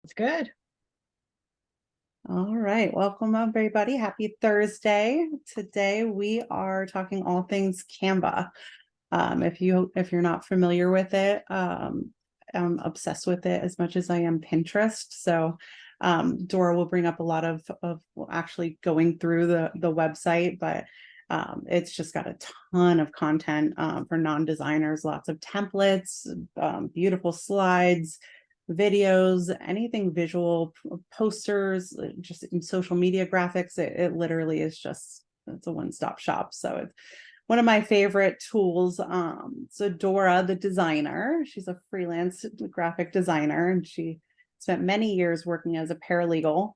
It's good. All right, welcome everybody. Happy Thursday. Today we are talking all things Canva. If you're not familiar with it, I'm obsessed with it as much as I am Pinterest. So Dora will bring up a lot of actually going through the website, but it's just got a ton of content for non-designers, lots of templates, beautiful slides, videos, anything visual, posters, just in social media graphics. It literally is just, it's a one-stop shop. So it's one of my favorite tools. So Dora, the designer, she's a freelance graphic designer, and she spent many years working as a paralegal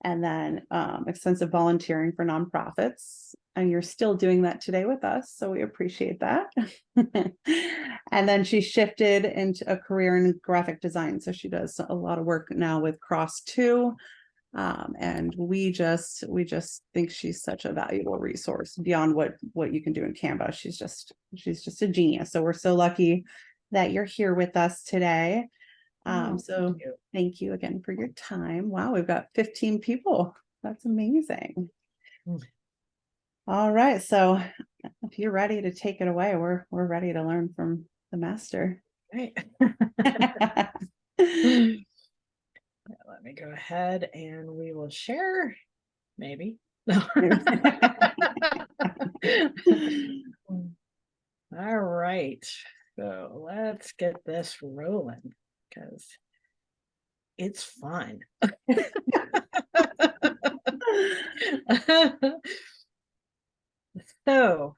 and then extensive volunteering for nonprofits. And you're still doing that today with us, so we appreciate that. And then she shifted into a career in graphic design. So she does a lot of work now with Cross 2. And we just think she's such a valuable resource beyond what you can do in Canva. She's just a genius. So we're so lucky that you're here with us today. So thank you again for your time. Wow, we've got 15 people. That's amazing. All right, so if you're ready to take it away, we're ready to learn from the master. Right. Let me go ahead and we will share. Maybe. No. All right. So let's get this rolling because it's fun. So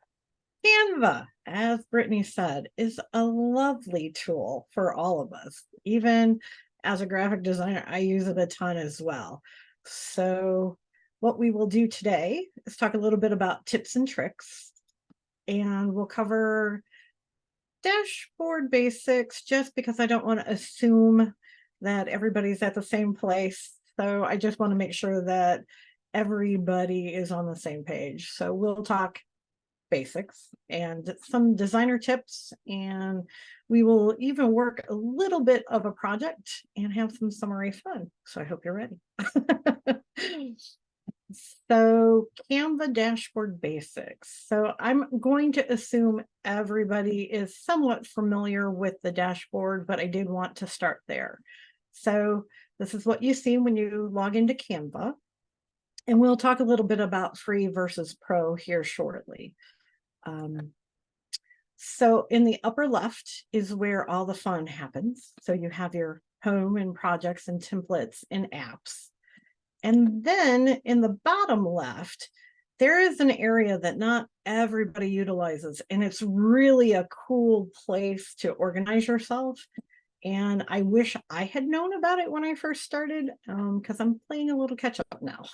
Canva, as Brittany said, is a lovely tool for all of us. Even as a graphic designer, I use it a ton as well. So what we will do today is talk a little bit about tips and tricks, and we'll cover dashboard basics just because I don't want to assume that everybody's at the same place. So I just want to make sure that everybody is on the same page. So we'll talk basics and some designer tips, and we will even work a little bit of a project and have some summary fun. So I hope you're ready. So Canva dashboard basics. So I'm going to assume everybody is somewhat familiar with the dashboard, but I did want to start there. So this is what you see when you log into Canva. And we'll talk a little bit about free versus pro here shortly. So in the upper left is where all the fun happens. So you have your home and projects and templates and apps. And then in the bottom left, there is an area that not everybody utilizes, and it's really a cool place to organize yourself. And I wish I had known about it when I first started, because I'm playing a little catch up now.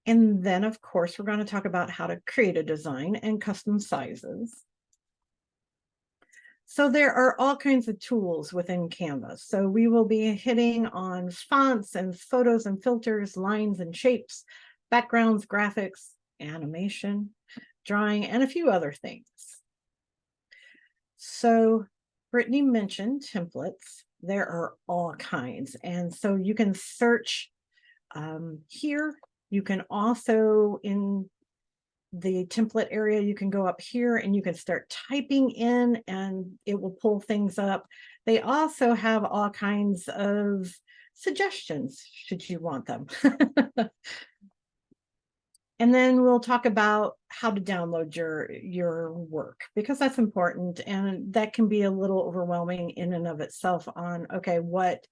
And then, of course, we're going to talk about how to create a design and custom sizes. So there are all kinds of tools within Canva. So we will be hitting on fonts and photos and filters, lines and shapes, backgrounds, graphics, animation, drawing, and a few other things. So Brittany mentioned templates. There are all kinds. And so you can search here. You can also, in the template area, you can go up here and you can start typing in and it will pull things up. They also have all kinds of suggestions should you want them. And then we'll talk about how to download your work, because that's important, and that can be a little overwhelming in and of itself on, okay, what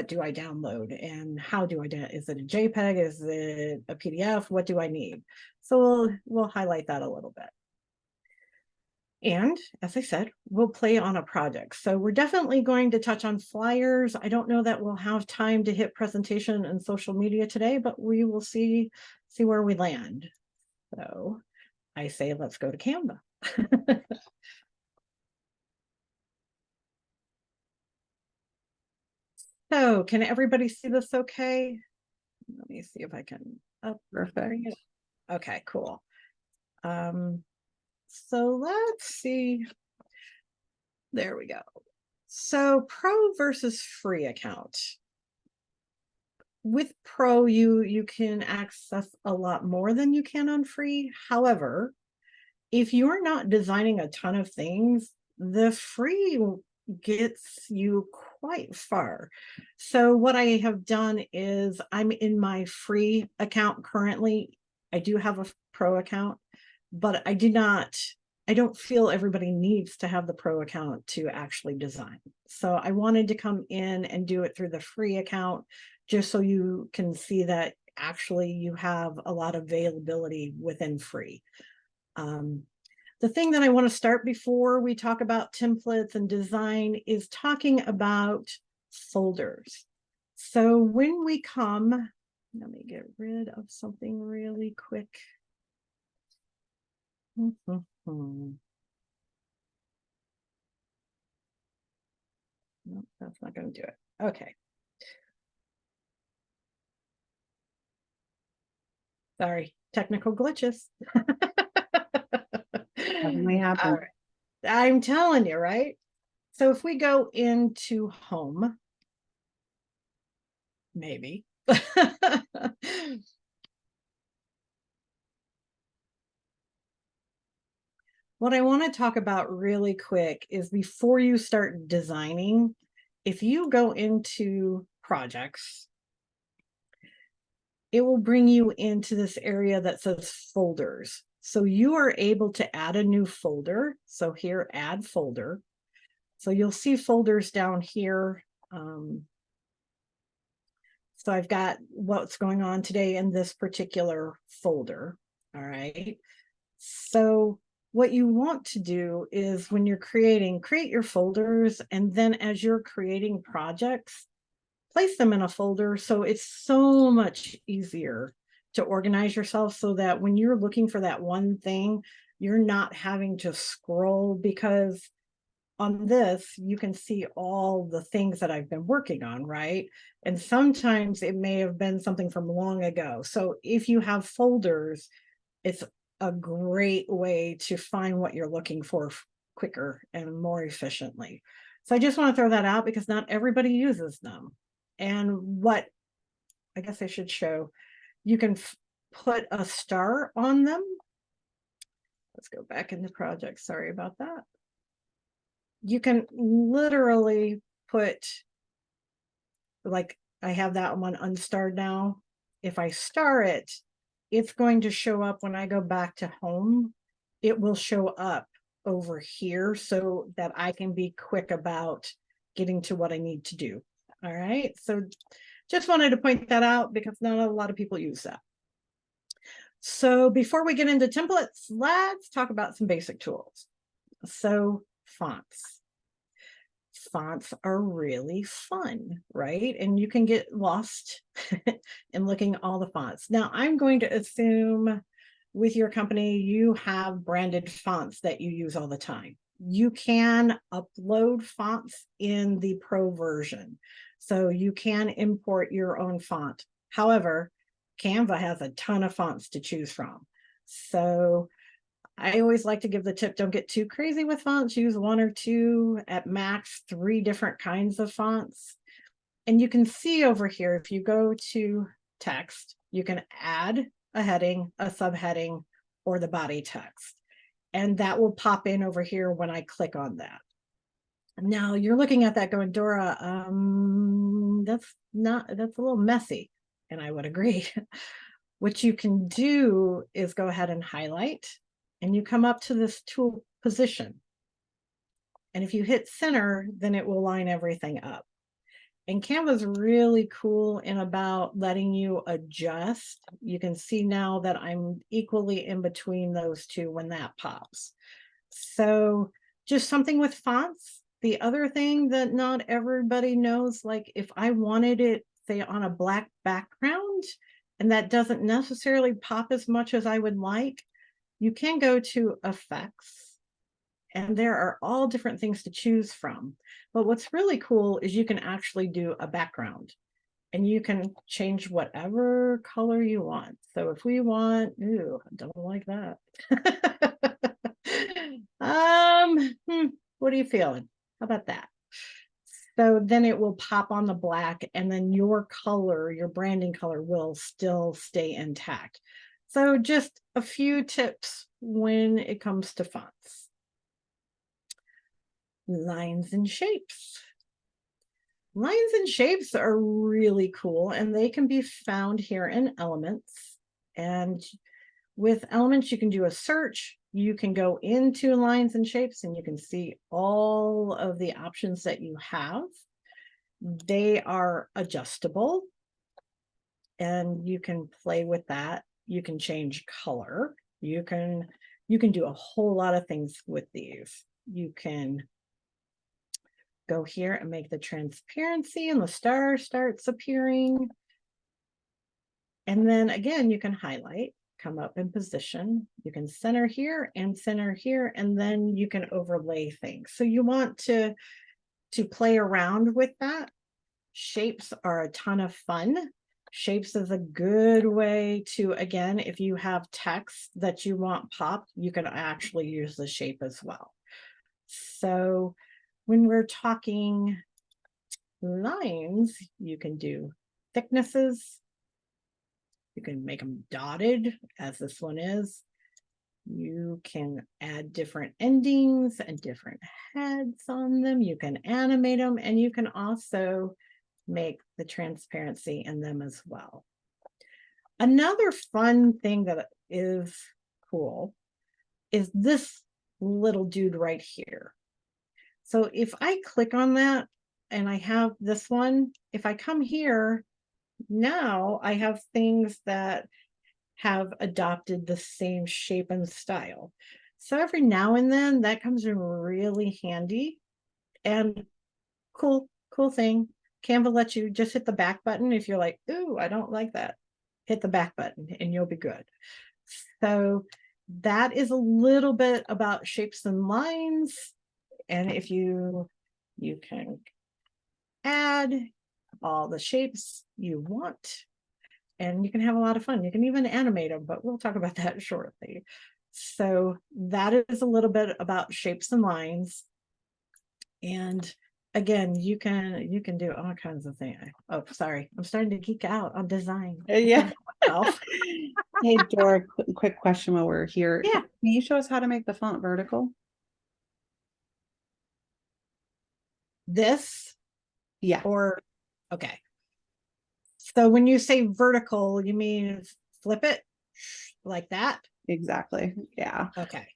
do I download and how do I is it a JPEG, is it a PDF, what do I need? So we'll highlight that a little bit. And as I said, we'll play on a project. So we're definitely going to touch on flyers. I don't know that we'll have time to hit presentation and social media today, but we will see where we land. So I say, let's go to Canva. So can everybody see this okay? Let me see if I can. Oh, Perfect. Okay, cool. So let's see. There we go. So pro versus free account. With pro, you can access a lot more than you can on free. However, if you're not designing a ton of things, the free gets you quite far. So what I have done is I'm in my free account currently. I do have a pro account, but I don't feel everybody needs to have the pro account to actually design. So I wanted to come in and do it through the free account, just so you can see that actually you have a lot of availability within free. The thing that I want to start before we talk about templates and design is talking about folders. So when we come, let me get rid of something really quick. No, that's not going to do it. Okay. Sorry, technical glitches. Definitely All happen. right. I'm telling you, right? So if we go into home, maybe. What I want to talk about really quick is before you start designing, if you go into projects, it will bring you into this area that says folders. So you are able to add a new folder. So here, add folder. So you'll see folders down here. So I've got what's going on today in this particular folder. All right. So what you want to do is when you're create your folders, and then as you're creating projects, place them in a folder. So it's so much easier to organize yourself, so that when you're looking for that one thing, you're not having to scroll, because on this, you can see all the things that I've been working on, right? And sometimes it may have been something from long ago. So if you have folders, it's a great way to find what you're looking for quicker and more efficiently. So I just want to throw that out because not everybody uses them. And what I guess I should show, you can put a star on them. Let's go back into project. Sorry about that. You can literally put, like, I have that one unstarred now. If I star it, it's going to show up when I go back to home. It will show up over here so that I can be quick about getting to what I need to do. All right. So just wanted to point that out because not a lot of people use that. So before we get into templates, let's talk about some basic tools. So fonts. Fonts are really fun, right? And you can get lost in looking at all the fonts. Now, I'm going to assume with your company, you have branded fonts that you use all the time. You can upload fonts in the pro version, so you can import your own font. However, Canva has a ton of fonts to choose from. So I always like to give the tip, don't get too crazy with fonts. Use one or two, at max 3 different kinds of fonts. And you can see over here, if you go to text, you can add a heading, a subheading, or the body text. And that will pop in over here when I click on that. Now you're looking at that going, Dora, that's a little messy. And I would agree. What you can do is go ahead and highlight, and you come up to this tool position. And if you hit center, then it will line everything up. And Canva's really cool in about letting you adjust. You can see now that I'm equally in between those two when that pops. So just something with fonts. The other thing that not everybody knows, like if I wanted it, say, on a black background, and that doesn't necessarily pop as much as I would like, you can go to effects, and there are all different things to choose from. But what's really cool is you can actually do a background, and you can change whatever color you want. So if we want, ooh, I don't like that. What are you feeling? How about that? So then it will pop on the black, and then your color, your branding color, will still stay intact. So just a few tips when it comes to fonts. Lines and shapes. Lines and shapes are really cool, and they can be found here in Elements. And with Elements, you can do a search. You can go into lines and shapes, and you can see all of the options that you have. They are adjustable, and you can play with that. You can change color. You can do a whole lot of things with these. You can go here and make the transparency, and the star starts appearing. And then again, you can highlight, come up in position. You can center here and center here, and then you can overlay things. So you want to play around with that. Shapes are a ton of fun. Shapes is a good way to, again, if you have text that you want popped, you can actually use the shape as well. So when we're talking lines, you can do thicknesses. You can make them dotted, as this one is. You can add different endings and different heads on them. You can animate them, and you can also make the transparency in them as well. Another fun thing that is cool is this little dude right here. So if I click on that and I have this one, if I come here, now I have things that have adopted the same shape and style. So every now and then that comes in really handy. And cool thing, Canva lets you just hit the back button. If you're like, ooh, I don't like that, hit the back button and you'll be good. So that is a little bit about shapes and lines. And if you can add all the shapes you want, and you can have a lot of fun. You can even animate them, but we'll talk about that shortly. So that is a little bit about shapes and lines. And again, you can do all kinds of things. Oh, sorry, I'm starting to geek out on design. Yeah. Hey, Dora, quick question while we're here. Yeah. Can you show us how to make the font vertical? This? Yeah. Or, okay. So when you say vertical, you mean flip it like that? Exactly. Yeah. Okay.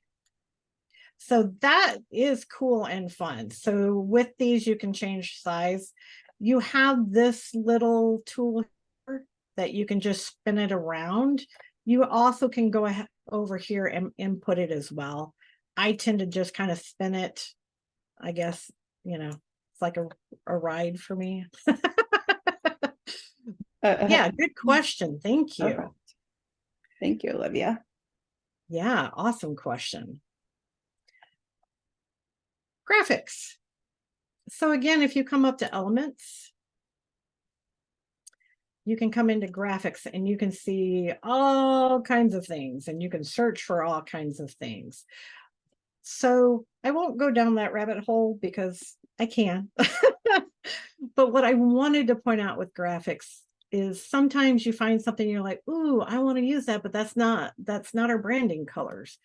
So that is cool and fun. So with these, you can change size. You have this little tool here that you can just spin it around. You also can go ahead over here and input it as well. I tend to just kind of spin it. I guess, it's like a ride for me. Yeah, good question. Thank you. Perfect. Thank you, Olivia. Yeah, awesome question. Graphics. So again, if you come up to Elements, you can come into graphics and you can see all kinds of things, and you can search for all kinds of things. So I won't go down that rabbit hole because I can. But what I wanted to point out with graphics is sometimes you find something you're like, ooh, I want to use that, but that's not our branding colors.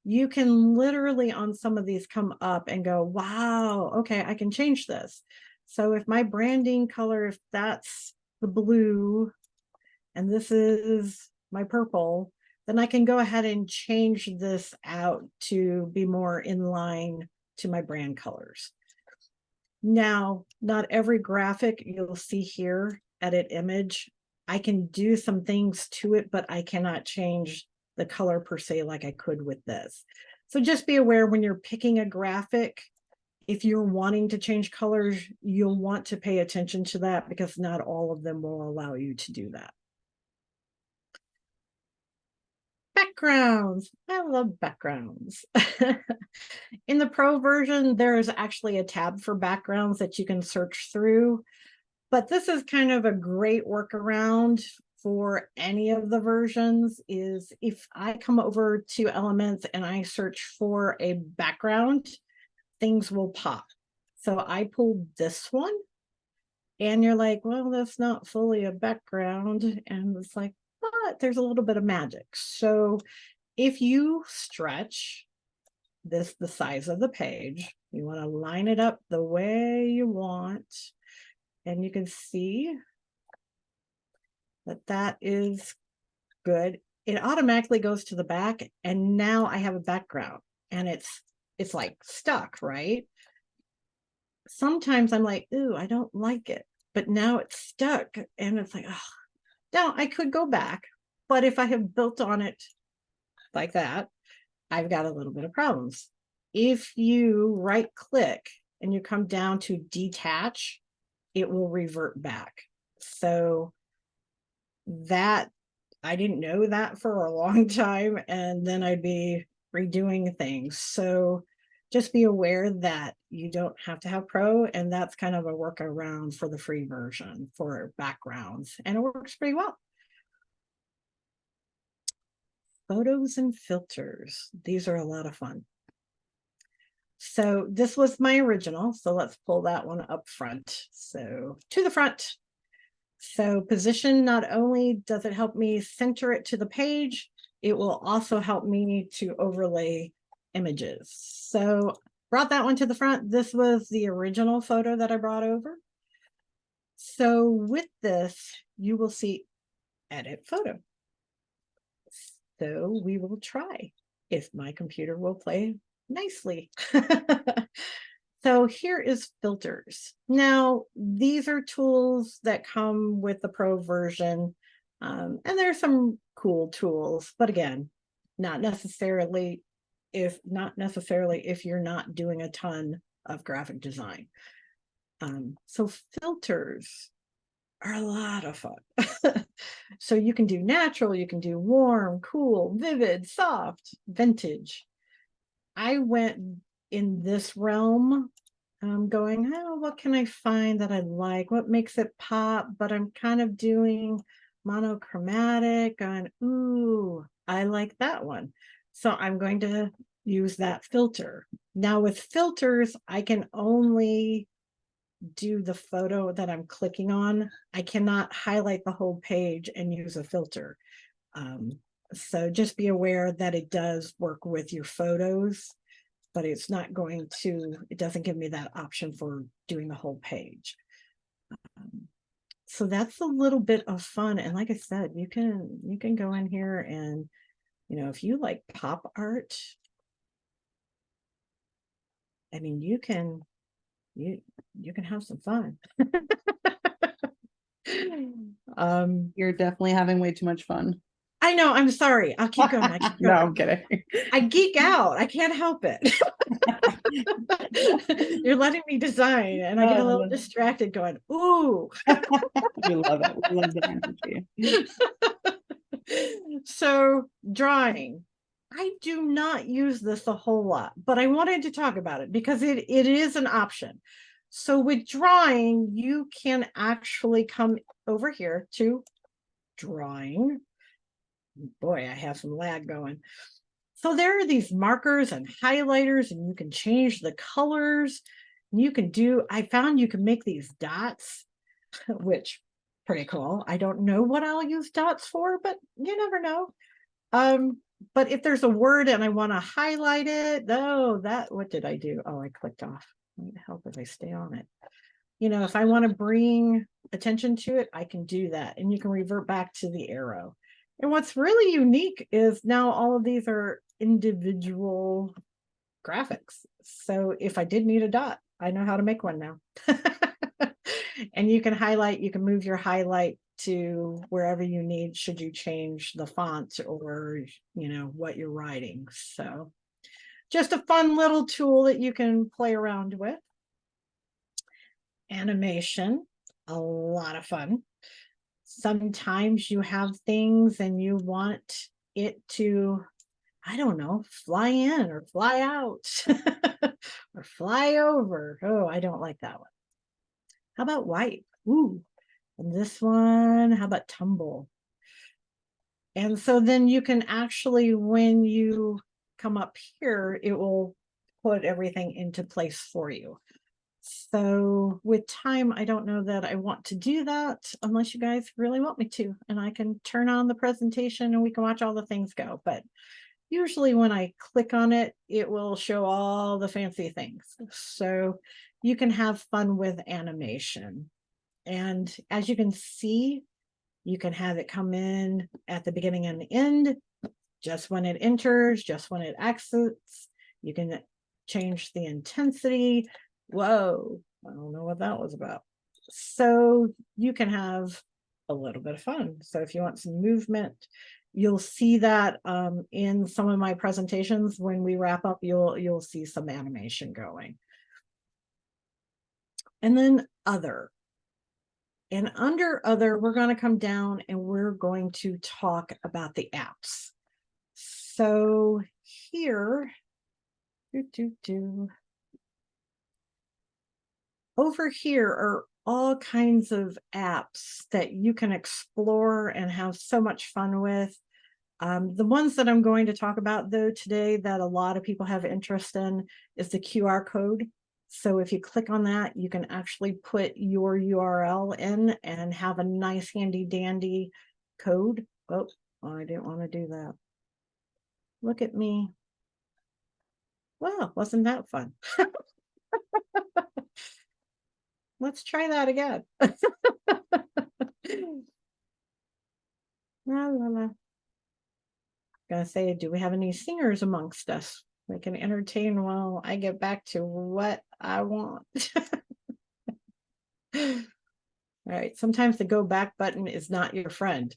You can literally on some of these come up and go, wow, okay, I can change this. So if my branding color, if that's the blue and this is my purple, then I can go ahead and change this out to be more in line to my brand colors. Now, not every graphic you'll see here, edit image, I can do some things to it, but I cannot change the color per se like I could with this. So just be aware when you're picking a graphic, if you're wanting to change colors, you'll want to pay attention to that because not all of them will allow you to do that. Backgrounds. I love backgrounds. In the pro version, there is actually a tab for backgrounds that you can search through. But this is kind of a great workaround for any of the versions is if I come over to Elements and I search for a background, things will pop. So I pulled this one and you're like, well, that's not fully a background. And it's like, but there's a little bit of magic. So if you stretch this the size of the page, you want to line it up the way you want, and you can see that that is good. It automatically goes to the back, and now I have a background, and it's like stuck, right? Sometimes I'm like, ooh, I don't like it, but now it's stuck, and it's like, oh, now I could go back, but if I have built on it like that, I've got a little bit of problems. If you right click and you come down to detach, it will revert back. So that, I didn't know that for a long time, and then I'd be redoing things. So just be aware that you don't have to have pro, and that's kind of a workaround for the free version for backgrounds, and it works pretty well. Photos and filters. These are a lot of fun. So this was my original. So let's pull that one up front. So to the front. So position, not only does it help me center it to the page, it will also help me to overlay images. So brought that one to the front. This was the original photo that I brought over. So with this, you will see edit photo. So we will try if my computer will play nicely. So here is filters. Now, these are tools that come with the pro version, and there's some cool tools, but again, not necessarily if you're not doing a ton of graphic design. So filters are a lot of fun. So you can do natural, you can do warm, cool, vivid, soft, vintage. I went in this realm, going, oh, what can I find that I like? What makes it pop? But I'm kind of doing monochromatic, going, ooh, I like that one. So I'm going to use that filter. Now with filters, I can only do the photo that I'm clicking on. I cannot highlight the whole page and use a filter. So just be aware that it does work with your photos, but it's not going to, it doesn't give me that option for doing the whole page. So that's a little bit of fun. And like I said, you can go in here and, if you like pop art, I mean, you can have some fun. You're definitely having way too much fun. I know, I'm sorry. I'll keep going. No, I'm kidding. I geek out. I can't help it. You're letting me design, and I get a little distracted going, ooh. We love it. We love the energy. So drawing. I do not use this a whole lot, but I wanted to talk about it because it is an option. So with drawing, you can actually come over here to drawing. Boy, I have some lag going. So there are these markers and highlighters, and you can change the colors. You can I found you can make these dots, which pretty cool. I don't know what I'll use dots for, but you never know. But if there's a word and I want to highlight it, what did I do? Oh, I clicked off. Might help if I stay on it. If I want to bring attention to it, I can do that. And you can revert back to the arrow. And what's really unique is now all of these are individual graphics. So if I did need a dot, I know how to make one now. And you can highlight, you can move your highlight to wherever you need, should you change the font or, what you're writing. So just a fun little tool that you can play around with. Animation, a lot of fun. Sometimes you have things and you want it to, I don't know, fly in or fly out or fly over. Oh, I don't like that one. How about wipe? Ooh, and this one, how about tumble? And so then you can actually, when you come up here, it will put everything into place for you. So with time, I don't know that I want to do that unless you guys really want me to, and I can turn on the presentation and we can watch all the things go. But usually when I click on it, it will show all the fancy things. So you can have fun with animation. And as you can see, you can have it come in at the beginning and the end, just when it enters, just when it exits. You can change the intensity. Whoa, I don't know what that was about. So you can have a little bit of fun. So if you want some movement, you'll see that in some of my presentations. When we wrap up, you'll see some animation going. And then other. And under other, we're going to come down and we're going to talk about the apps. So here, over here are all kinds of apps that you can explore and have so much fun with. The ones that I'm going to talk about though today that a lot of people have interest in is the QR code. So if you click on that, you can actually put your URL in and have a nice handy dandy code. Oh, I didn't want to do that. Look at me. Well, wasn't that fun? Let's try that again. La, la, la. Gonna say, do we have any singers amongst us? We can entertain while I get back to what I want. All right, sometimes the go back button is not your friend.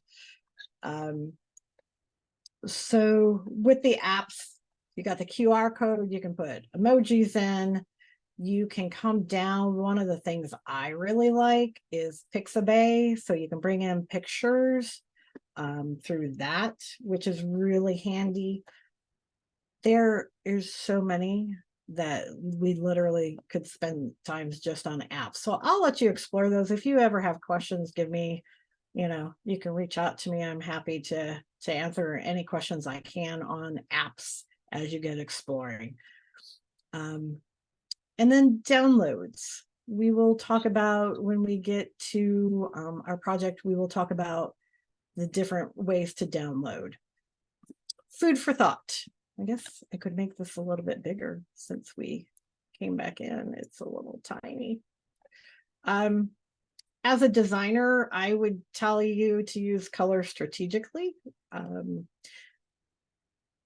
So with the apps, you got the QR code, you can put emojis in, you can come down. One of the things I really like is Pixabay, so you can bring in pictures through that, which is really handy. There is so many that we literally could spend times just on apps. So I'll let you explore those. If you ever have questions, give me, you can reach out to me. I'm happy to answer any questions I can on apps as you get exploring. And then downloads. We will talk about when we get to our project, we will talk about the different ways to download. Food for thought. I guess I could make this a little bit bigger since we came back in. It's a little tiny. As a designer, I would tell you to use color strategically.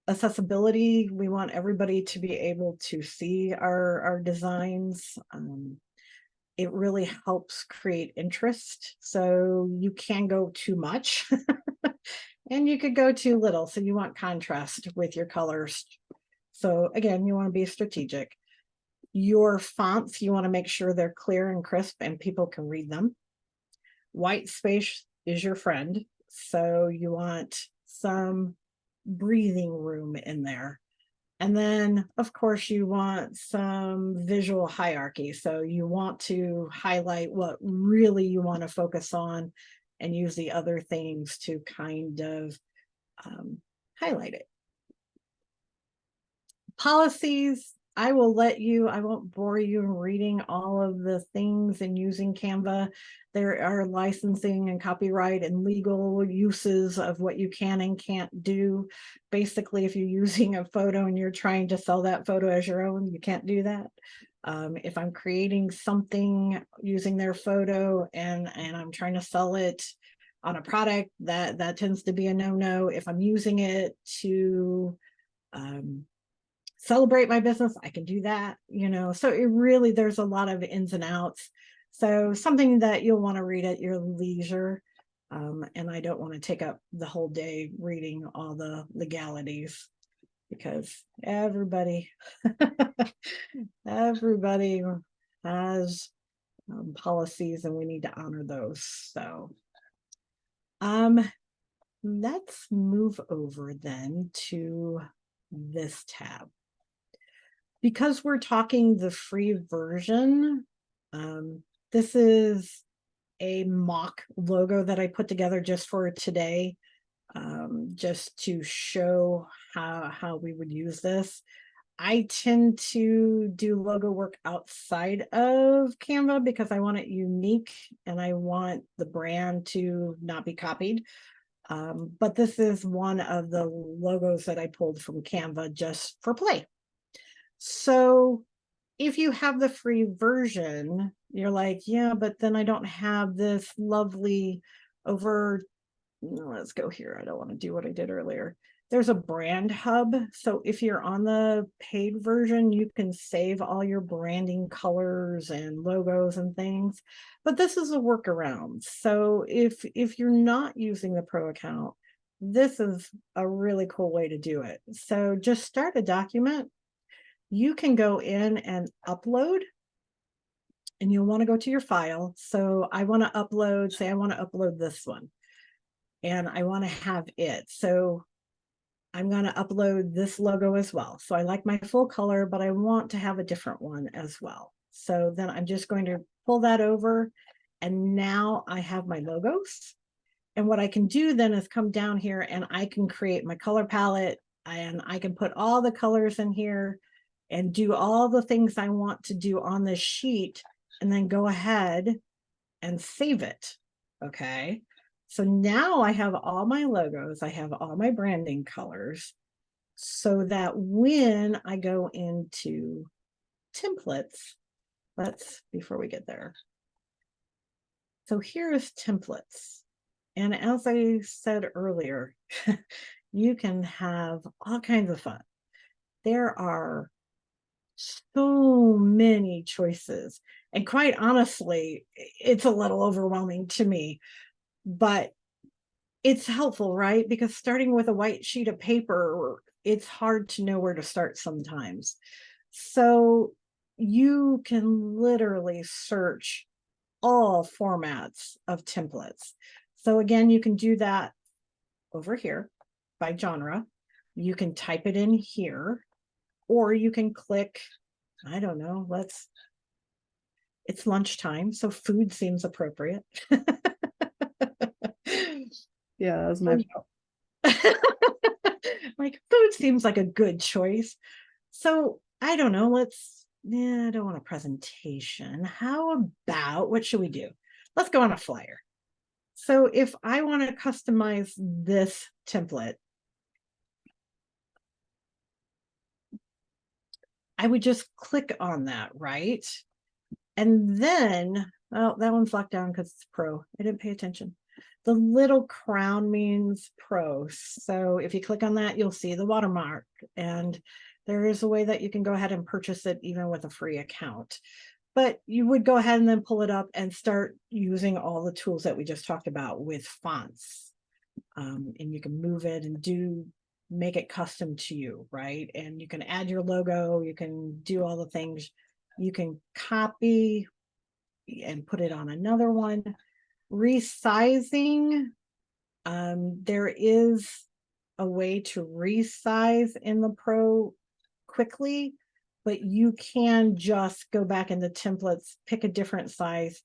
Accessibility, we want everybody to be able to see our designs. It really helps create interest. So you can go too much and you could go too little. So you want contrast with your colors. So again, you want to be strategic. Your fonts, you want to make sure they're clear and crisp and people can read them. White space is your friend. So you want some breathing room in there. And then, of course, you want some visual hierarchy. So you want to highlight what really you want to focus on and use the other things to kind of highlight it. Policies, I won't bore you in reading all of the things and using Canva. There are licensing and copyright and legal uses of what you can and can't do. Basically, if you're using a photo and you're trying to sell that photo as your own, you can't do that. If I'm creating something using their photo and I'm trying to sell it on a product, that tends to be a no-no. If I'm using it to celebrate my business, I can do that, so it really, there's a lot of ins and outs. So something that you'll want to read at your leisure. And I don't want to take up the whole day reading all the legalities because everybody has policies and we need to honor those. So let's move over then to this tab. Because we're talking the free version, this is a mock logo that I put together just for today, just to show how we would use this. I tend to do logo work outside of Canva because I want it unique and I want the brand to not be copied. But this is one of the logos that I pulled from Canva just for play. So if you have the free version, you're like, yeah, but then I don't have this lovely over. Let's go here. I don't want to do what I did earlier. There's a brand hub. So if you're on the paid version, you can save all your branding colors and logos and things. But this is a workaround. So if you're not using the pro account, this is a really cool way to do it. So just start a document. You can go in and upload, and you'll want to go to your file. So I want to upload, say I want to upload this one, and I want to have it. So I'm going to upload this logo as well. So I like my full color, but I want to have a different one as well. So then I'm just going to pull that over, and now I have my logos. And what I can do then is come down here and I can create my color palette, and I can put all the colors in here and do all the things I want to do on this sheet, and then go ahead and save it. Okay. So now I have all my logos, I have all my branding colors, so that when I go into templates, before we get there. So here is templates. And as I said earlier, you can have all kinds of fun. There are so many choices. And quite honestly, it's a little overwhelming to me, but it's helpful, right? Because starting with a white sheet of paper, it's hard to know where to start sometimes. So you can literally search all formats of templates. So again, you can do that over here by genre. You can type it in here, or you can click, I don't know, it's lunchtime, so food seems appropriate. Yeah, that was my fault. Like, food seems like a good choice. So I don't know, I don't want a presentation. How about, what should we do? Let's go on a flyer. So if I want to customize this template, I would just click on that, right? And then, oh, that one's locked down because it's pro. I didn't pay attention. The little crown means pro. So if you click on that, you'll see the watermark. And there is a way that you can go ahead and purchase it even with a free account. But you would go ahead and then pull it up and start using all the tools that we just talked about with fonts. And you can move it and make it custom to you, right? And you can add your logo, you can do all the things. You can copy and put it on another one. Resizing, there is a way to resize in the Pro quickly, but you can just go back in the templates, pick a different size,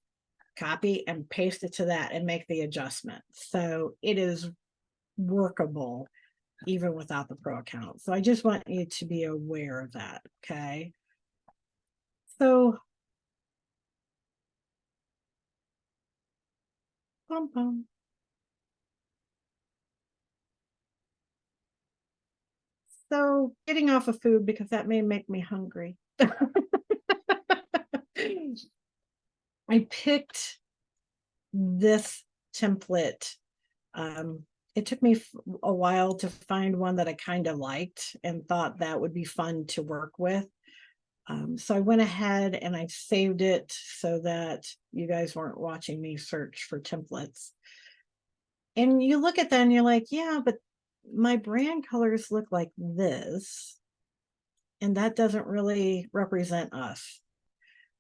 copy and paste it to that and make the adjustment. So it is workable even without the Pro account. So I just want you to be aware of that. Okay. So bum, bum. So getting off of food because that may make me hungry. I picked this template. It took me a while to find one that I kind of liked and thought that would be fun to work with. So I went ahead and I saved it so that you guys weren't watching me search for templates. And you look at that and you're like, yeah, but my brand colors look like this, and that doesn't really represent us.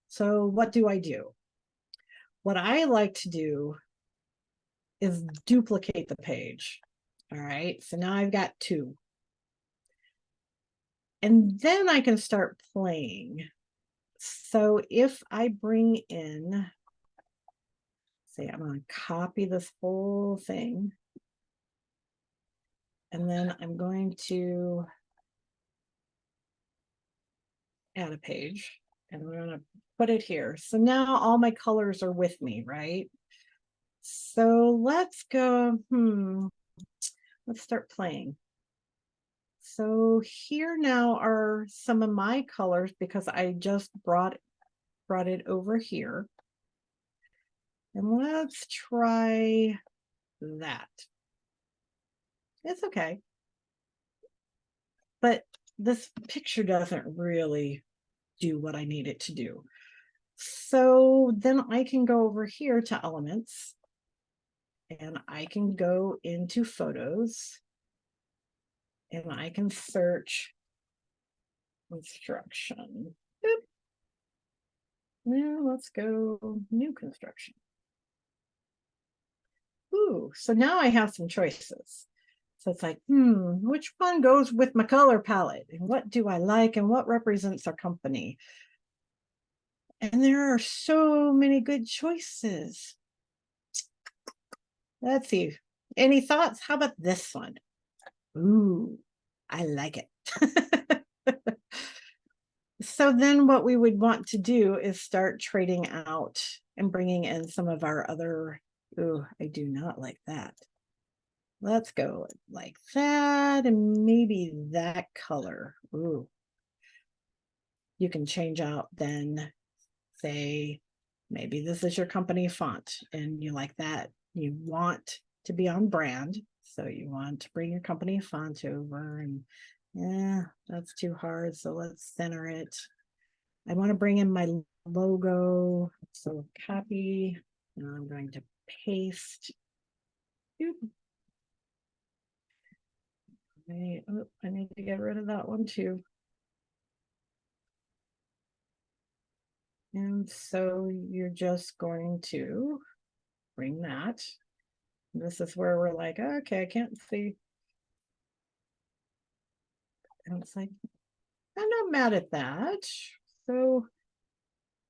So what do I do? What I like to do is duplicate the page. All right, so now I've got two. And then I can start playing. So if I bring in, say I'm going to copy this whole thing, and then I'm going to add a page, and I'm going to put it here. So now all my colors are with me, right? So let's go, let's start playing. So here now are some of my colors because I just brought it over here. And let's try that. It's okay. But this picture doesn't really do what I need it to do. So then I can go over here to elements and I can go into photos and I can search construction. Boop. Now let's go new construction. Ooh, so now I have some choices. So it's like, which one goes with my color palette? And what do I like and what represents our company? And there are so many good choices. Let's see. Any thoughts? How about this one? Ooh, I like it. So then what we would want to do is start trading out and bringing in some of our other, ooh, I do not like that. Let's go like that and maybe that color. Ooh. You can change out then, say, maybe this is your company font and you like that. You want to be on brand. So you want to bring your company font over and yeah, that's too hard. So let's center it. I want to bring in my logo. So copy, and I'm going to paste. Okay. Oh, I need to get rid of that one too. And so you're just going to bring that. This is where we're like, okay, I can't see. And it's like, I'm not mad at that. So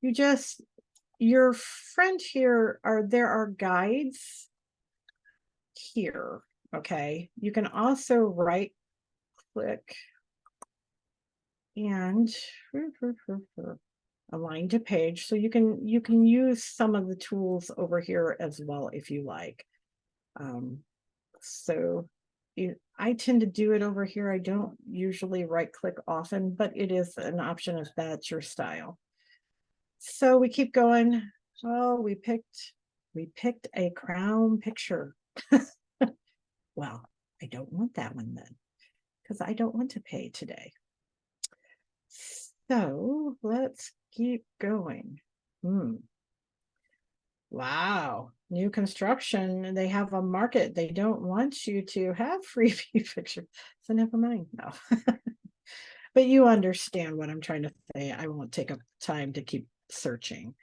you just, your friend here there are guides here. Okay. You can also right click and align to page. So you can use some of the tools over here as well if you like. So I tend to do it over here. I don't usually right click often, but it is an option if that's your style. So we keep going. Oh, we picked a crown picture. Well, I don't want that one then, because I don't want to pay today. So let's keep going. Wow, new construction. They have a market. They don't want you to have freebie pictures. So never mind. No. But you understand what I'm trying to say. I won't take up time to keep searching.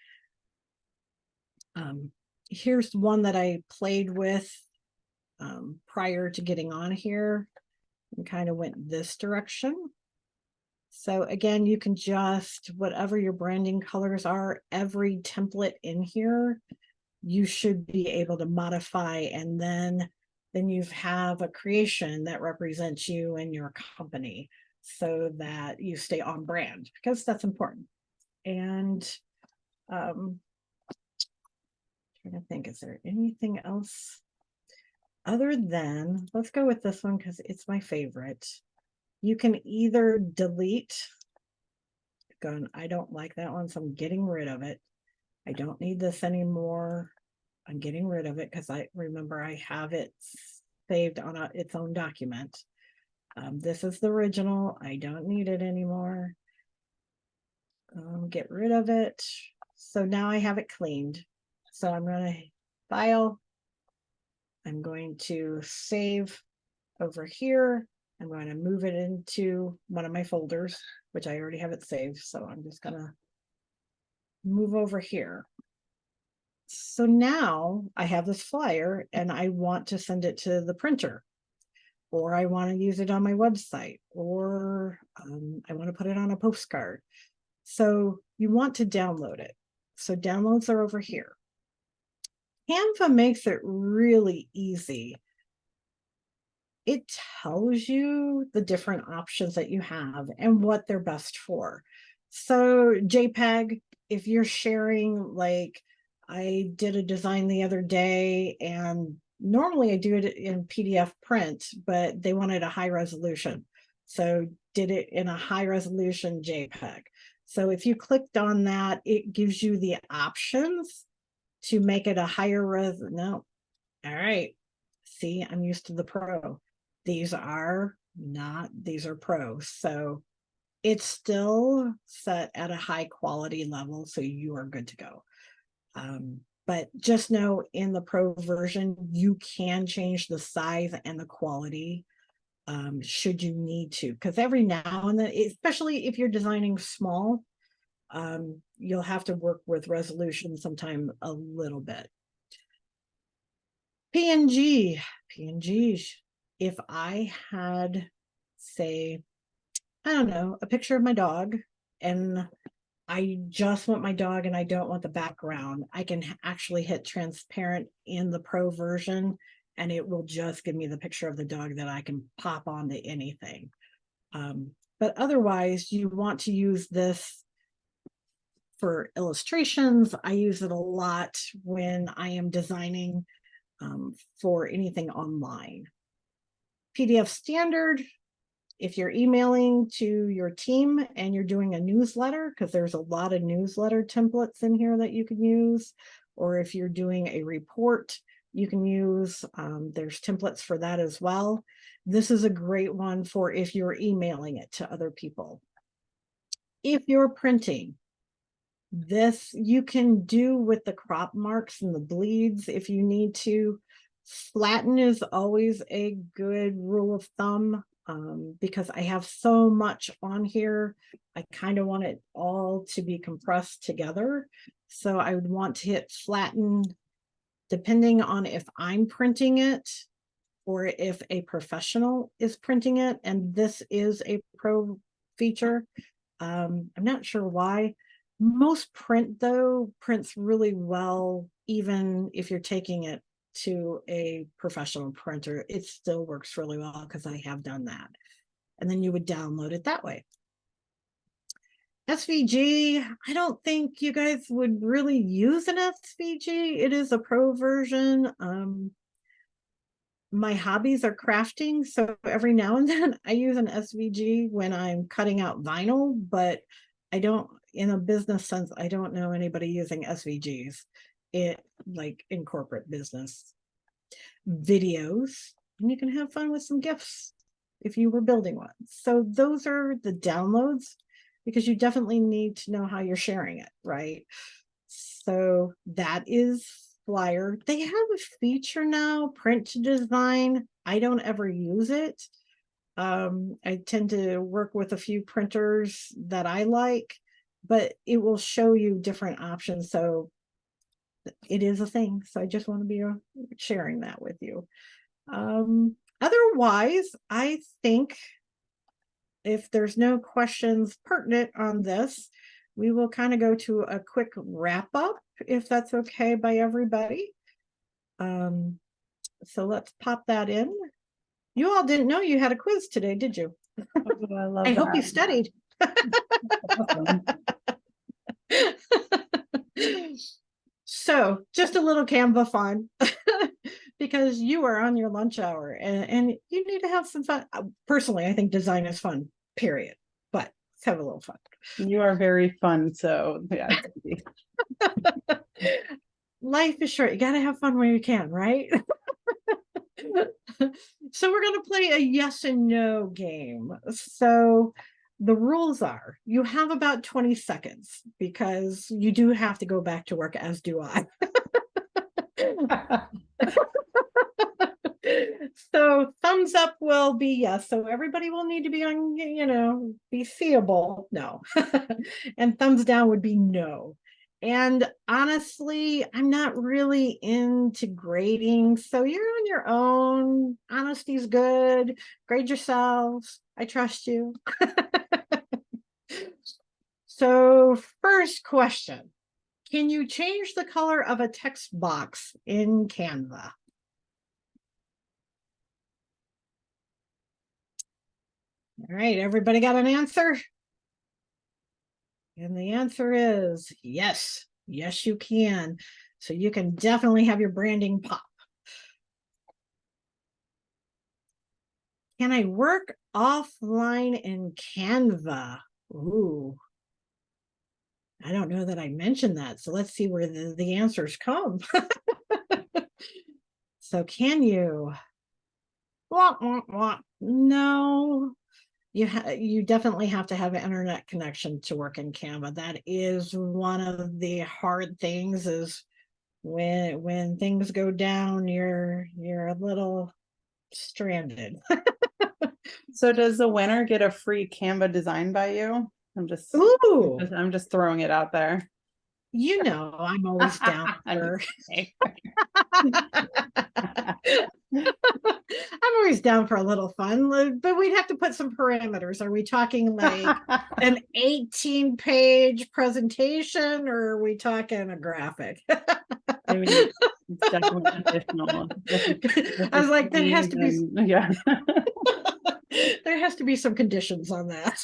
Here's one that I played with prior to getting on here and kind of went this direction. So again, you can just, whatever your branding colors are, every template in here, you should be able to modify, and then you have a creation that represents you and your company so that you stay on brand, because that's important. And trying to think, is there anything else other than, let's go with this one because it's my favorite. You can either delete, going, I don't like that one, so I'm getting rid of it. I don't need this anymore. I'm getting rid of it because I remember I have it saved on its own document. This is the original. I don't need it anymore. Get rid of it. So now I have it cleaned. So I'm going to file. I'm going to save over here. I'm going to move it into one of my folders, which I already have it saved. So I'm just going to move over here. So now I have this flyer and I want to send it to the printer, or I want to use it on my website, or I want to put it on a postcard. So you want to download it. So downloads are over here. Canva makes it really easy. It tells you the different options that you have and what they're best for. So JPEG, if you're sharing, like I did a design the other day, and normally I do it in PDF print, but they wanted a high resolution. So did it in a high resolution JPEG. So if you clicked on that, it gives you the options to make it a higher res. No. All right. See, I'm used to the pro. These are not, these are pro. So it's still set at a high quality level, so you are good to go. But just know in the pro version, you can change the size and the quality should you need to, because every now and then, especially if you're designing small, you'll have to work with resolution sometime a little bit. PNGs. If I had, say, I don't know, a picture of my dog, and I just want my dog and I don't want the background, I can actually hit transparent in the pro version, and it will just give me the picture of the dog that I can pop onto anything. But otherwise, you want to use this for illustrations. I use it a lot when I am designing for anything online. PDF standard, if you're emailing to your team and you're doing a newsletter, because there's a lot of newsletter templates in here that you can use, or if you're doing a report, you can use, there's templates for that as well. This is a great one for if you're emailing it to other people. If you're printing, this you can do with the crop marks and the bleeds if you need to. Flatten is always a good rule of thumb, because I have so much on here. I kind of want it all to be compressed together. So I would want to hit flatten depending on if I'm printing it or if a professional is printing it. And this is a pro feature. I'm not sure why. Most print, though, prints really well, even if you're taking it to a professional printer. It still works really well because I have done that. And then you would download it that way. SVG, I don't think you guys would really use an SVG. It is a pro version. My hobbies are crafting, so every now and then I use an SVG when I'm cutting out vinyl, but I don't, in a business sense, I don't know anybody using SVGs like in corporate business. Videos, and you can have fun with some GIFs if you were building one. So those are the downloads, because you definitely need to know how you're sharing it, right? So that is Flyer. They have a feature now, print to design. I don't ever use it. I tend to work with a few printers that I like, but it will show you different options. So it is a thing. So I just want to be sharing that with you. Otherwise, I think if there's no questions pertinent on this, we will kind of go to a quick wrap up, if that's okay by everybody. So let's pop that in. You all didn't know you had a quiz today, did you? Oh, I love I that. hope you studied. Awesome. So just a little Canva fun, because you are on your lunch hour and you need to have some fun. Personally, I think design is fun, period. But let's have a little fun. You are very fun, so yeah. Life is short. You got to have fun when you can, right? So we're going to play a yes and no game. So the rules are you have about 20 seconds because you do have to go back to work, as do I. So thumbs up will be yes. So everybody will need to be on, be seeable. No. And thumbs down would be no. And honestly, I'm not really into grading. So you're on your own. Honesty's good. Grade yourselves. I trust you. So first question. Can you change the color of a text box in Canva? All right, everybody got an answer? And the answer is yes. Yes, you can. So you can definitely have your branding pop. Can I work offline in Canva? Ooh, I don't know that I mentioned that. So let's see where the answers come. So can you? Wah, wah, wah. No, you definitely have to have an internet connection to work in Canva. That is one of the hard things, is when things go down, you're a little stranded. So does the winner get a free Canva design by you? Ooh, I'm just throwing it out there. I'm always down I'm for just kidding. I'm always down for a little fun, but we'd have to put some parameters. Are we talking like an 18-page presentation, or are we talking a graphic? I mean, it's definitely additional. I was like, there has to be Yeah. there has to be some conditions on that.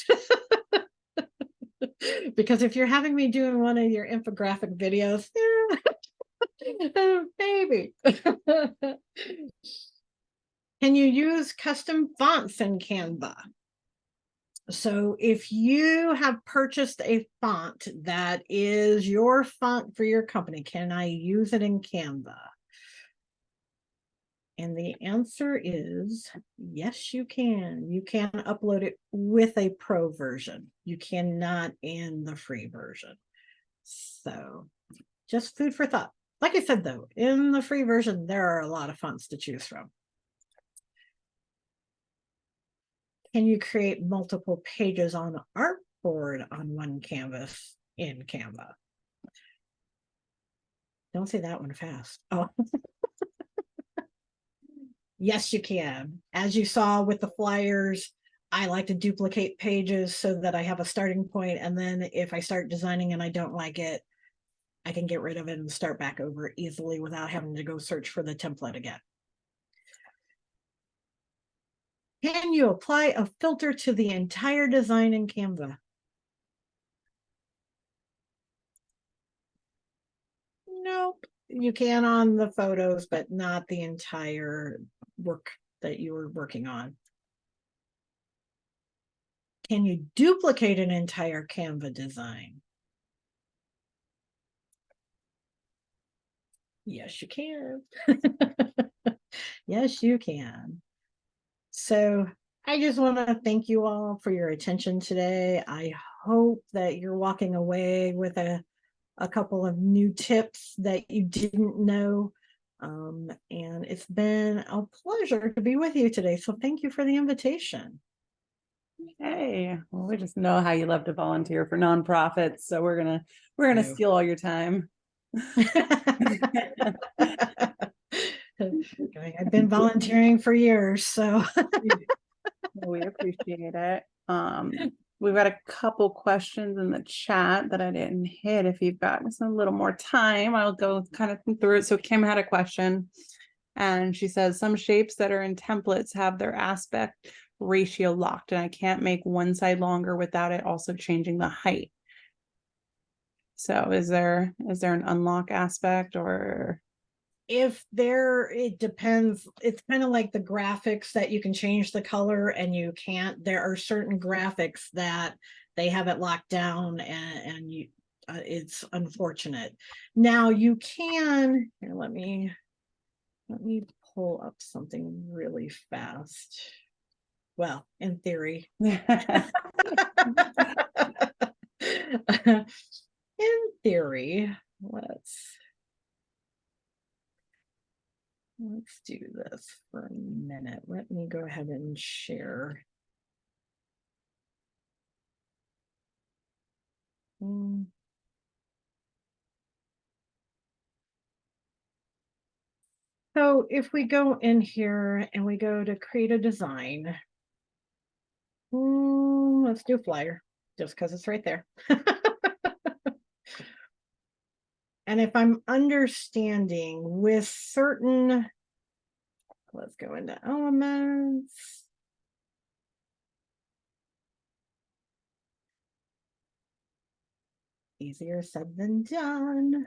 Because if you're having me doing one of your infographic videos, maybe. Can you use custom fonts in Canva? So if you have purchased a font that is your font for your company, can I use it in Canva? And the answer is yes, you can. You can upload it with a pro version. You cannot in the free version. So just food for thought. Like I said, though, in the free version, there are a lot of fonts to choose from. Can you create multiple pages on artboard on one canvas in Canva? Don't say that one fast. Oh, yes, you can. As you saw with the flyers, I like to duplicate pages so that I have a starting point, and then if I start designing and I don't like it, I can get rid of it and start back over easily without having to go search for the template again. Can you apply a filter to the entire design in Canva? Nope. You can on the photos, but not the entire work that you were working on. Can you duplicate an entire Canva design? Yes, you can. Yes, you can. So I just want to thank you all for your attention today. I hope that you're walking away with a couple of new tips that you didn't know. And it's been a pleasure to be with you today. So thank you for the invitation. Hey, well, we just know how you love to volunteer for nonprofits, so we're gonna steal all your time. I've been volunteering for years, so we appreciate it. We've got a couple questions in the chat that I didn't hit. If you've got a little more time, I'll go kind of through it. So Kim had a question, and she says some shapes that are in templates have their aspect ratio locked, and I can't make one side longer without it also changing the height. So is there an unlock aspect, or it depends. It's kind of like the graphics that you can change the color and you can't. There are certain graphics that they have it locked down, and you it's unfortunate. Now you can here, let me pull up something really fast. Well, in theory. In theory, let's do this for a minute. Let me go ahead and share. So if we go in here and we go to create a design, let's do flyer just because it's right there. And if I'm understanding with certain, let's go into elements. easier said than done.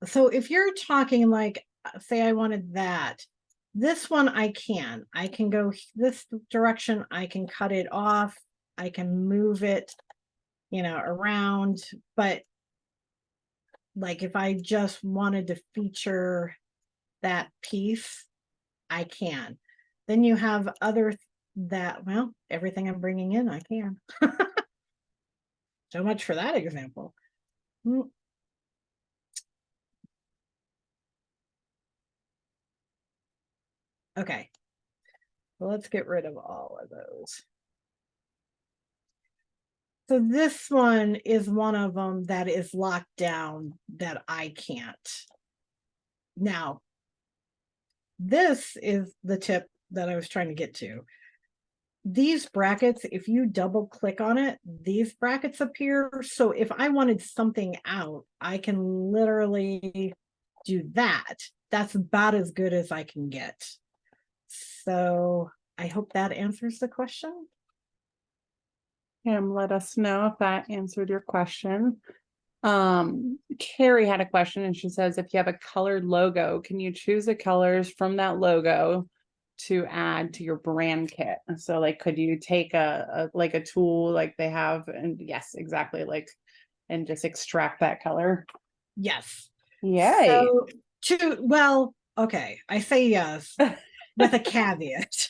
So if you're talking like, say I wanted that, this one I can go this direction, I can cut it off, I can move it, around, but like if I just wanted to feature that piece, I can. Then you have well, everything I'm bringing in, I can. So much for that example. Okay, well, let's get rid of all of those. So this one is one of them that is locked down that I can't. Now, this is the tip that I was trying to get to. These brackets, if you double click on it, these brackets appear. So if I wanted something out, I can literally do that. That's about as good as I can get. So I hope that answers the question. Let us know if that answered your question. Carrie had a question and she says, if you have a colored logo, can you choose the colors from that logo to add to your brand kit? So like, could you take a tool like they have, and yes, exactly, like, and just extract that color? Yes. Yay. So well, okay, I say yes with a caveat.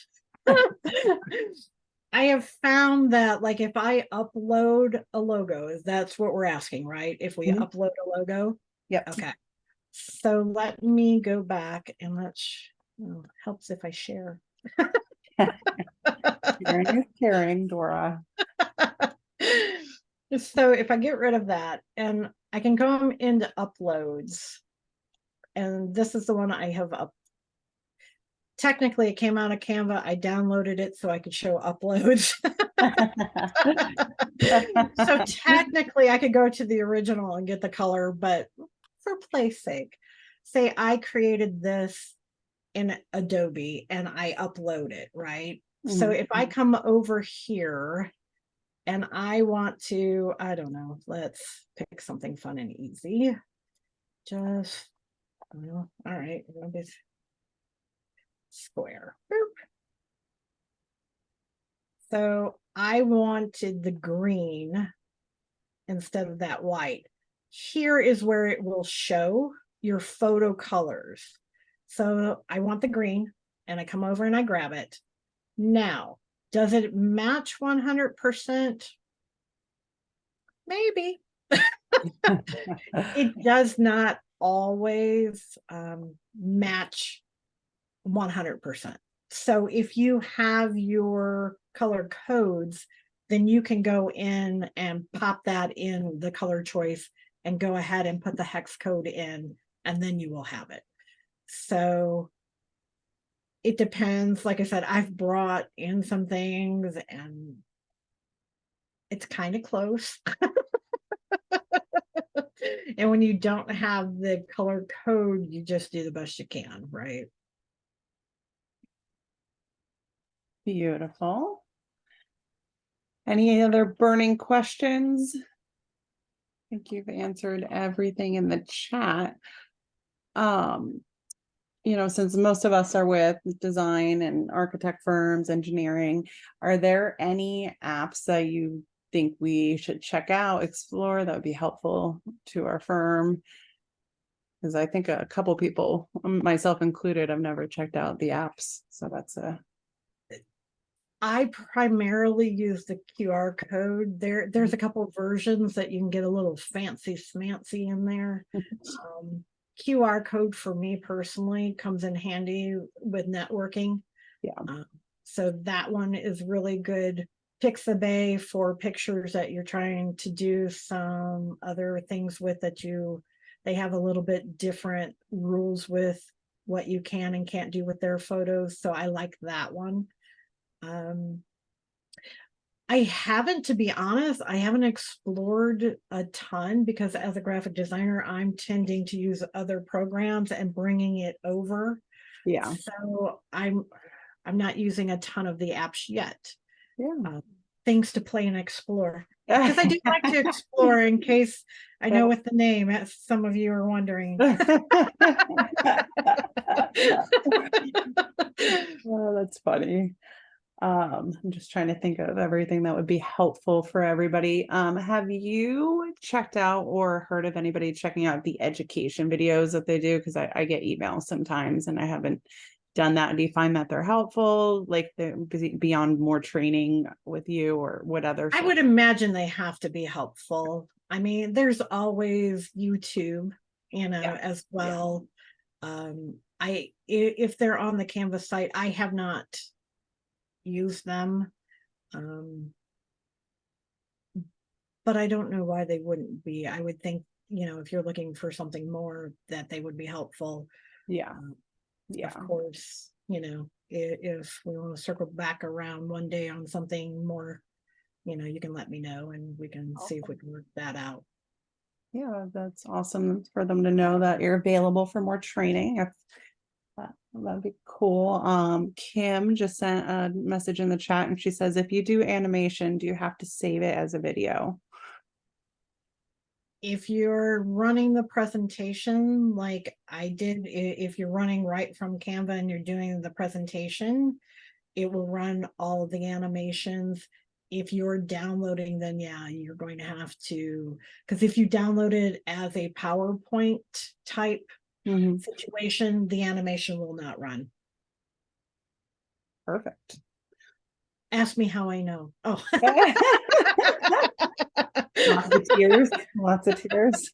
I have found that like if I upload a logo, that's what we're asking, right? If we upload a logo. Yep. Okay. So let me go back and helps if I share. Sharing is caring, Dora. So if I get rid of that and I can come into uploads, and this is the one I have up. Technically, it came out of Canva. I downloaded it so I could show uploads. So technically, I could go to the original and get the color, but for play's sake, say I created this in Adobe and I upload it, right? So if I come over here and I want to, I don't know, let's pick something fun and easy. Just, all right, square. Boop. So I wanted the green instead of that white. Here is where it will show your photo colors. So I want the green and I come over and I grab it. Now, does it match 100%? Maybe. It does not always match 100%. So if you have your color codes, then you can go in and pop that in the color choice and go ahead and put the hex code in, and then you will have it. So it depends. Like I said, I've brought in some things and it's kind of close. And when you don't have the color code, you just do the best you can, right? Beautiful. Any other burning questions? I think you've answered everything in the chat. Since most of us are with design and architect firms, engineering, are there any apps that you think we should check out, explore, that would be helpful to our firm? Because I think a couple people, myself included, have never checked out the apps. So I primarily use the QR code. There's a couple of versions that you can get a little fancy smancy in there. QR code for me personally comes in handy with networking. Yeah. So that one is really good. Pixabay for pictures that you're trying to do some other things with they have a little bit different rules with what you can and can't do with their photos. So I like that one. I haven't, to be honest, I haven't explored a ton because as a graphic designer, I'm tending to use other programs and bringing it over. Yeah. So I'm not using a ton of the apps yet. Yeah. things to play and explore. Because I do like to explore, in case I know with the name, as some of you are wondering. Oh, that's funny. I'm just trying to think of everything that would be helpful for everybody. Have you checked out or heard of anybody checking out the education videos that they do? Because I get emails sometimes and I haven't done that. Do you find that they're helpful, like they're beyond more training with you, or what other? I would imagine they have to be helpful. I mean, there's always YouTube, as well. If they're on the Canva site, I have not used them. But I don't know why they wouldn't be. I would think, if you're looking for something more, that they would be helpful. Yeah. Of course, if we want to circle back around one day on something more, you can let me know and we can see if we can work that out. Yeah, that's awesome for them to know that you're available for more training. That'd be cool. Kim just sent a message in the chat and she says, if you do animation, do you have to save it as a video? If you're running the presentation like I did, if you're running right from Canva and you're doing the presentation, it will run all of the animations. If you're downloading, then yeah, you're going to have to, because if you download it as a PowerPoint type situation, the animation will not run. Perfect. Ask me how I know. Oh. Lots of tears. Lots of tears.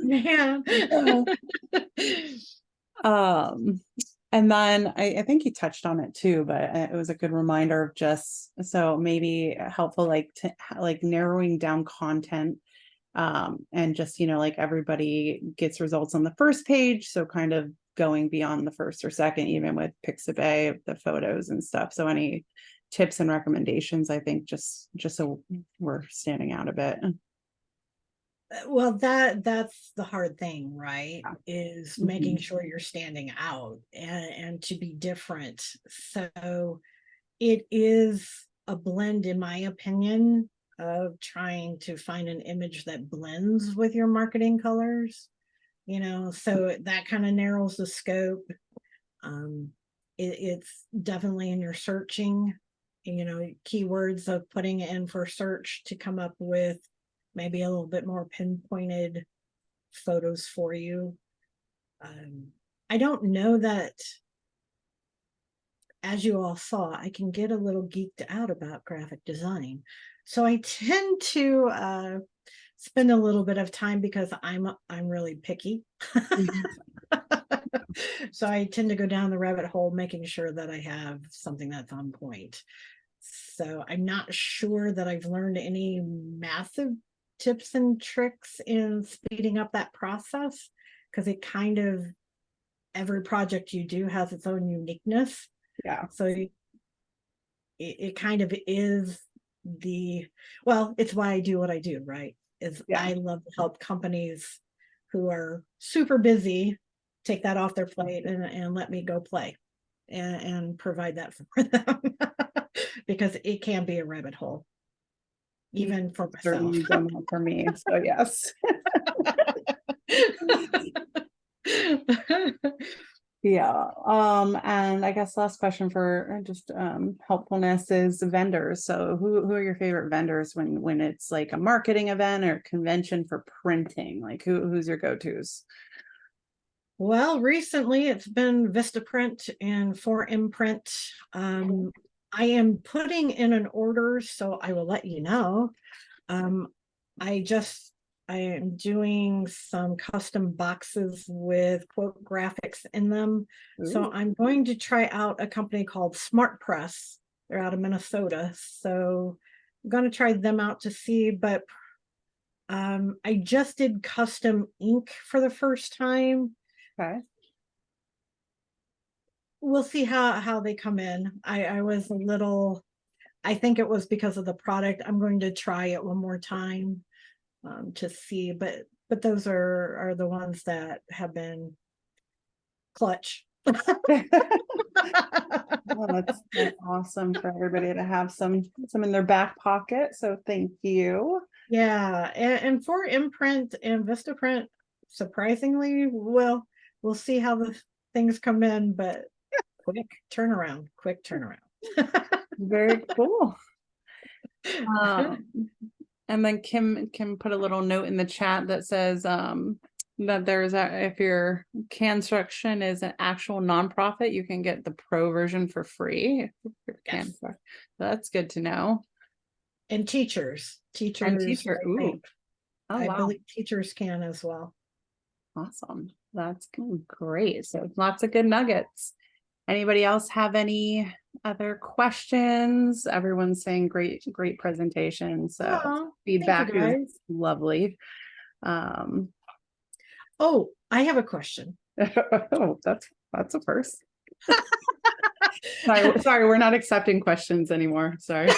Man. And then I think you touched on it too, but it was a good reminder of just, so maybe helpful, like narrowing down content, and just, like everybody gets results on the first page. So kind of going beyond the first or second, even with Pixabay of the photos and stuff. So any tips and recommendations, I think just so we're standing out a bit. Well, that's the hard thing, right? Is making sure you're standing out and to be different. So it is a blend, in my opinion, of trying to find an image that blends with your marketing colors, so that kind of narrows the scope. It's definitely in your searching, keywords of putting it in for search to come up with maybe a little bit more pinpointed photos for you. I don't know that, as you all saw, I can get a little geeked out about graphic design. So I tend to spend a little bit of time because I'm really picky. So I tend to go down the rabbit hole, making sure that I have something that's on point. So I'm not sure that I've learned any massive tips and tricks in speeding up that process, because it kind of, every project you do has its own uniqueness. Yeah. So it kind of is it's why I do what I do, right? I love to help companies who are super busy take that off their plate and let me go play and provide that for them. Because it can be a rabbit hole, even for myself. Certainly done that for me. So yes. Yeah. And I guess last question for just helpfulness is vendors. So who are your favorite vendors when it's like a marketing event or convention for printing? Like who's your go-tos? Well, recently it's been Vistaprint and 4imprint. I am putting in an order, so I will let you know. I am doing some custom boxes with quote graphics in them. Ooh. So I'm going to try out a company called Smart Press. They're out of Minnesota. So I'm going to try them out to see, but I just did custom ink for the first time. Okay. We'll see how they come in. I was a little, I think it was because of the product. I'm going to try it one more time to see, but those are the ones that have been clutch. Oh, that's awesome for everybody to have some in their back pocket. So thank you. Yeah, and for imprint and Vistaprint, surprisingly, we'll see how the things come in, but quick turnaround. Very cool. And then Kim put a little note in the chat that says that there's if your CanStruction is an actual nonprofit, you can get the pro version for free. Yes. That's good to know. And teachers. Ooh. Oh, I wow. believe teachers can as well. Awesome. That's great. So lots of good nuggets. Anybody else have any other questions? Everyone's saying great presentation. So feedback is lovely. Oh, I have a question. Oh, that's a first. Sorry, we're not accepting questions anymore. Sorry.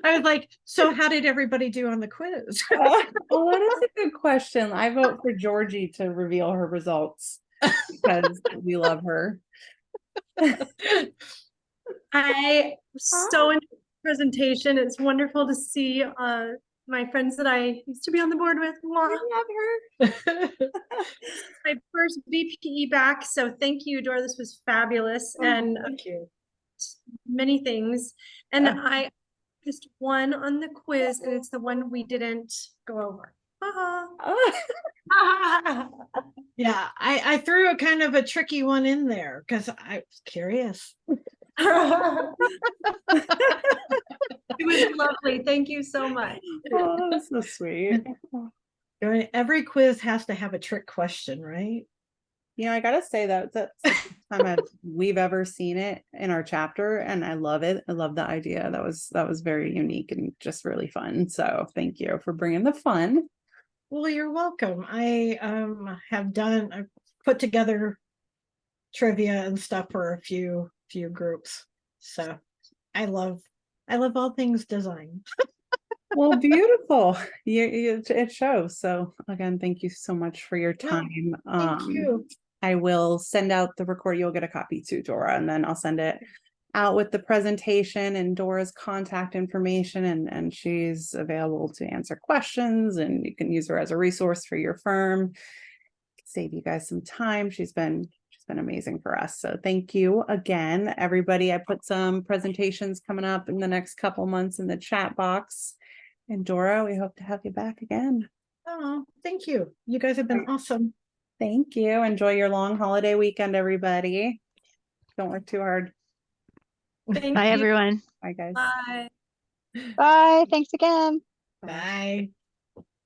I was like, so how did everybody do on the quiz? Well, that is a good question. I vote for Georgie to reveal her results because we love her. I so enjoyed the presentation. It's wonderful to see my friends that I used to be on the board with. I love her. My first VPE back, so thank you, Dora. This was fabulous, and thank you. many things. And I just one on the quiz, and it's the one we didn't go over. Yeah, I threw a kind of a tricky one in there because I was curious. It was lovely. Thank you so much. Oh, that's so sweet. Every quiz has to have a trick question, right? You know, I gotta say that's the first time we've ever seen it in our chapter, and I love it. I love the idea. That was very unique and just really fun. So thank you for bringing the fun. Well, you're welcome. I I've put together trivia and stuff for a few groups. So I love all things design. Well, beautiful. It shows. So again, thank you so much for your time. Thank you. I will send out the record. You'll get a copy too, Dora, and then I'll send it out with the presentation and Dora's contact information, and she's available to answer questions, and you can use her as a resource for your firm. Save you guys some time. She's been amazing for us. So thank you again, everybody. I put some presentations coming up in the next couple months in the chat box. And Dora, we hope to have you back again. Oh, thank you. You guys have been awesome. Thank you. Enjoy your long holiday weekend, everybody. Don't work too hard. Thank Bye, you. everyone. Bye, guys. Bye. Bye. Thanks again. Bye.